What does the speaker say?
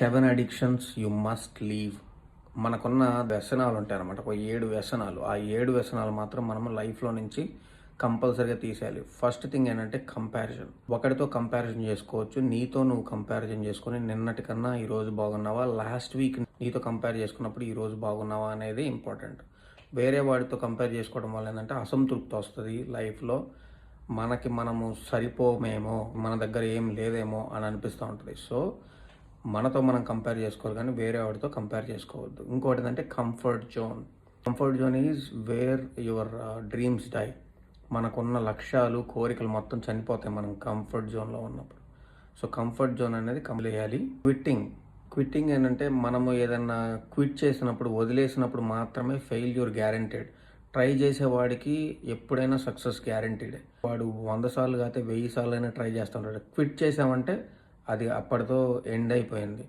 7 addictions you must leave. మనకున్న వ్యసనాలు ఉంటాయన్నమాట. ఒక 7 వ్యసనాలు. ఆ 7 వ్యసనాలు మాత్రం మనం లైఫ్‌లో నుంచి కంపల్సరీగా తీసేయాలి. ఫస్ట్ థింగ్ ఏంటంటే కంపారిజన్. ఒకడితో కంపారిజన్ చేసుకోవచ్చు. నీతో నువ్వు కంపారిజన్ చేసుకొని నిన్నటి కన్నా ఈరోజు బాగున్నావా? లాస్ట్ వీక్ నీతో కంపేర్ చేసుకున్నప్పుడు ఈరోజు బాగున్నావా అనేది ఇంపార్టెంట్. వేరే వాడితో కంపేర్ చేసుకోవడం వల్ల ఏంటంటే అసంతృప్తి వస్తది లైఫ్‌లో. మనము సరిపోమేమో, మన దగ్గర ఏం లేదేమో అని అనిపిస్తూ ఉంటుంది. సో, మనతో మనం కంపేర్ చేసుకోవాలి కానీ వేరే వాడితో కంపేర్ చేసుకోవద్దు. ఇంకోటి ఏంటంటే comfort zone. Comfort zone is where your dreams die. మనకున్న లక్ష్యాలు, కోరికలు మొత్తం చనిపోతాయి మనం కంఫర్ట్ జోన్‌లో ఉన్నప్పుడు. సో, కంఫర్ట్ జోన్ అనేది కంప్లీట్. క్విట్టింగ్ ఏంటంటే మనము ఏదన్నా క్విట్ చేసినప్పుడు, వదిలేసినప్పుడు మాత్రమే ఫెయిల్యూర్ గ్యారంటీడ్. ట్రై చేసేవాడికి ఎప్పుడైనా సక్సెస్ గ్యారంటీడే. వాడు 100 సార్లు కాకపోతే 1000 సార్లైనా ట్రై చేస్తుంటాడు. క్విట్ చేసామంటే అది అప్పటితో ఎండ్ అయిపోయింది.